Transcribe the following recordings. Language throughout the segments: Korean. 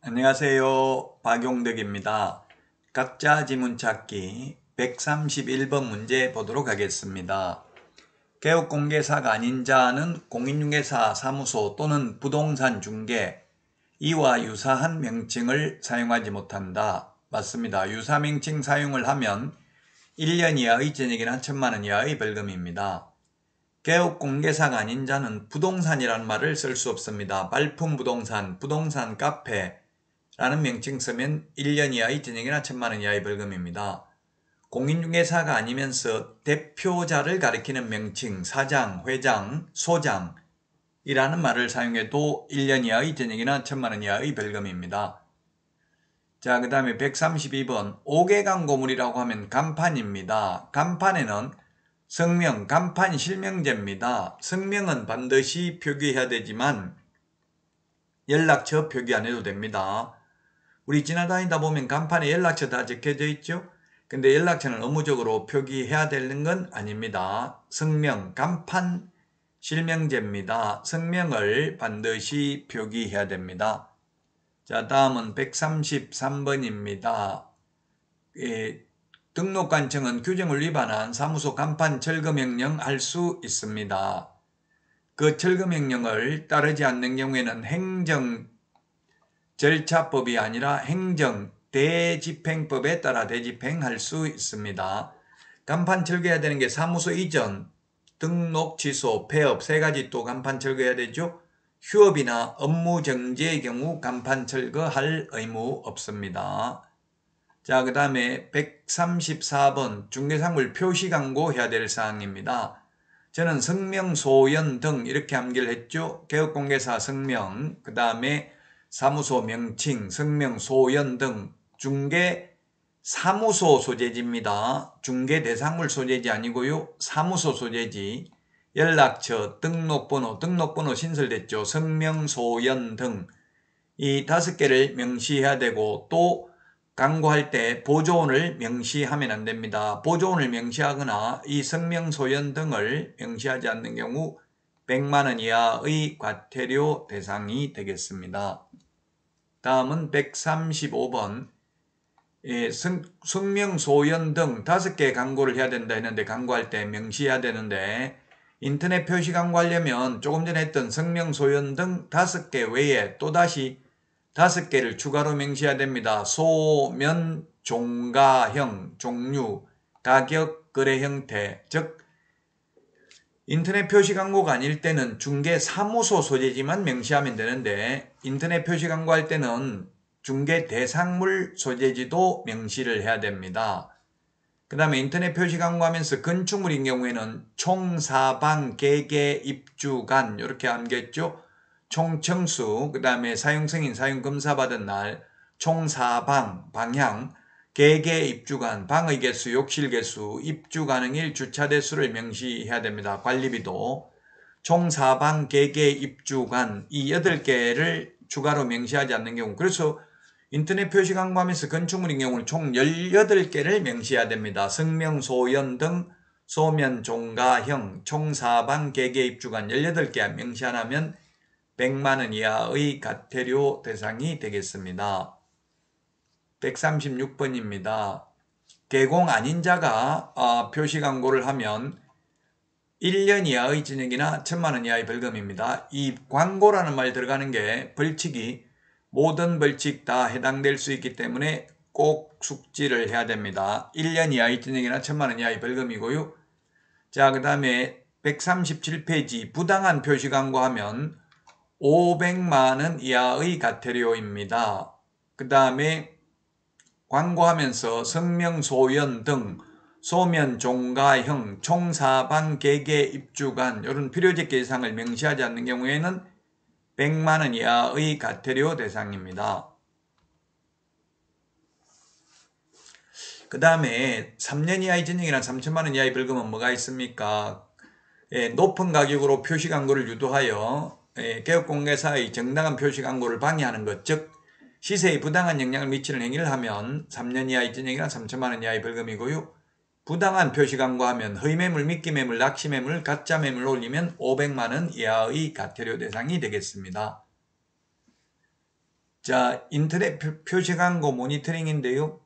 안녕하세요. 박용덕입니다. 각자 지문 찾기 131번 문제 보도록 하겠습니다. 개업공개사가 아닌 자는 공인중개사 사무소 또는 부동산 중개 이와 유사한 명칭을 사용하지 못한다. 맞습니다. 유사 명칭 사용을 하면 1년 이하의 징역이나 1,000만 원 이하의 벌금입니다. 개업공개사가 아닌 자는 부동산이라는 말을 쓸 수 없습니다. 발품 부동산, 부동산 카페 라는 명칭 쓰면 1년 이하의 징역이나 1,000만 원 이하의 벌금입니다. 공인중개사가 아니면서 대표자를 가리키는 명칭, 사장, 회장, 소장이라는 말을 사용해도 1년 이하의 징역이나 1,000만 원 이하의 벌금입니다. 자, 그 다음에 132번 5개 광고물이라고 하면 간판입니다. 간판에는 성명, 간판 실명제입니다. 성명은 반드시 표기해야 되지만 연락처 표기 안 해도 됩니다. 우리 지나다니다 보면 간판에 연락처 다 적혀져 있죠? 근데 연락처는 의무적으로 표기해야 되는 건 아닙니다. 성명, 간판 실명제입니다. 성명을 반드시 표기해야 됩니다. 자, 다음은 133번입니다. 등록관청은 규정을 위반한 사무소 간판 철거명령 할 수 있습니다. 그 철거명령을 따르지 않는 경우에는 행정 절차법이 아니라 행정 대집행법에 따라 대집행할 수 있습니다. 간판 철거해야 되는 게 사무소 이전, 등록 취소, 폐업 세 가지 또 간판 철거해야 되죠. 휴업이나 업무 정지의 경우 간판 철거할 의무 없습니다. 자, 그 다음에 134번 중개상물 표시 광고 해야 될 사항입니다. 저는 성명, 소연 등 이렇게 암기를 했죠. 개업공개사 성명, 그 다음에 사무소 명칭, 성명, 소연 등 중개 사무소 소재지입니다. 중개 대상물 소재지 아니고요. 사무소 소재지. 연락처, 등록번호 신설됐죠. 성명, 소연 등 이 5개를 명시해야 되고 또 광고할 때 보조원을 명시하면 안 됩니다. 보조원을 명시하거나 이 성명, 소연 등을 명시하지 않는 경우 100만 원 이하의 과태료 대상이 되겠습니다. 다음은 135번 성명, 소연 등 5개 광고를 해야 된다 했는데 광고할 때 명시해야 되는데 인터넷 표시 광고하려면 조금 전에 했던 성명, 소연 등 5개 외에 또다시 5개를 추가로 명시해야 됩니다. 소면, 종가형, 종류, 가격, 거래 형태, 즉 인터넷 표시 광고가 아닐 때는 중개 사무소 소재지만 명시하면 되는데 인터넷 표시 광고할 때는 중개 대상물 소재지도 명시를 해야 됩니다. 그 다음에 인터넷 표시 광고하면서 건축물인 경우에는 총사방, 개개, 입주간 이렇게 암겼죠. 총청수, 그 다음에 사용승인, 사용검사 받은 날, 총사방, 방향, 개개 입주간, 방의 개수, 욕실 개수, 입주 가능일, 주차 대수를 명시해야 됩니다. 관리비도. 총사방, 개개 입주간 이 8개를 추가로 명시하지 않는 경우 그래서 인터넷 표시 광고하면서 건축물인 경우는 총 18개를 명시해야 됩니다. 성명, 소연 등 소면, 종가형, 총사방, 개개 입주간 18개 명시 안 하면 100만 원 이하의 과태료 대상이 되겠습니다. 136번입니다. 개공 아닌 자가 표시 광고를 하면 1년 이하의 징역이나 1,000만 원 이하의 벌금입니다. 이 광고라는 말 들어가는 게 벌칙이 모든 벌칙 다 해당될 수 있기 때문에 꼭 숙지를 해야 됩니다. 1년 이하의 징역이나 1,000만 원 이하의 벌금이고요. 자, 그 다음에 137페이지 부당한 표시 광고하면 500만 원 이하의 과태료입니다. 그 다음에 광고하면서 성명, 소연 등 소면, 종가형, 총사방, 개개, 입주간 이런 필요적 예상을 명시하지 않는 경우에는 100만 원 이하의 과태료 대상입니다. 그 다음에 3년 이하의 징역이나 3천만 원 이하의 벌금은 뭐가 있습니까? 높은 가격으로 표시 광고를 유도하여 개업공개사의 정당한 표시 광고를 방해하는 것, 즉 시세에 부당한 영향을 미치는 행위를 하면 3년 이하의 징역이나 3천만 원 이하의 벌금이고요. 부당한 표시 광고하면 허위매물, 미끼매물, 낚시매물, 가짜매물 올리면 500만 원 이하의 과태료 대상이 되겠습니다. 자, 인터넷 표시 광고 모니터링인데요.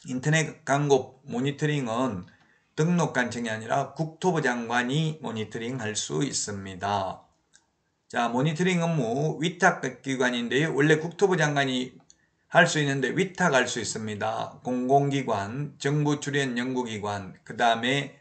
인터넷 광고 모니터링은 등록 관청이 아니라 국토부 장관이 모니터링 할 수 있습니다. 자, 모니터링 업무 위탁기관인데요. 원래 국토부 장관이 할 수 있는데 위탁할 수 있습니다. 공공기관, 정부 출연 연구기관, 그 다음에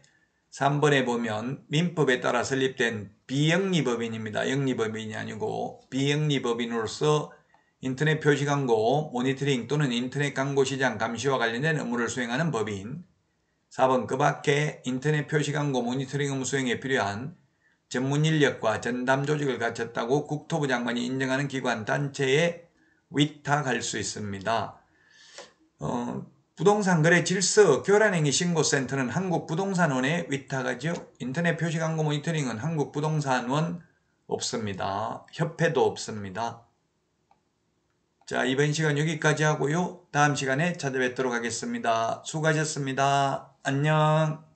3번에 보면 민법에 따라 설립된 비영리법인입니다. 영리법인이 아니고 비영리법인으로서 인터넷 표시 광고 모니터링 또는 인터넷 광고 시장 감시와 관련된 업무를 수행하는 법인. 4번 그 밖에 인터넷 표시 광고 모니터링 업무 수행에 필요한 전문 인력과 전담 조직을 갖췄다고 국토부 장관이 인정하는 기관 단체에 위탁할 수 있습니다. 부동산 거래 질서 교란행위 신고센터는 한국부동산원에 위탁하죠. 인터넷 표시 광고 모니터링은 한국부동산원 없습니다. 협회도 없습니다. 자, 이번 시간 여기까지 하고요. 다음 시간에 찾아뵙도록 하겠습니다. 수고하셨습니다. 안녕.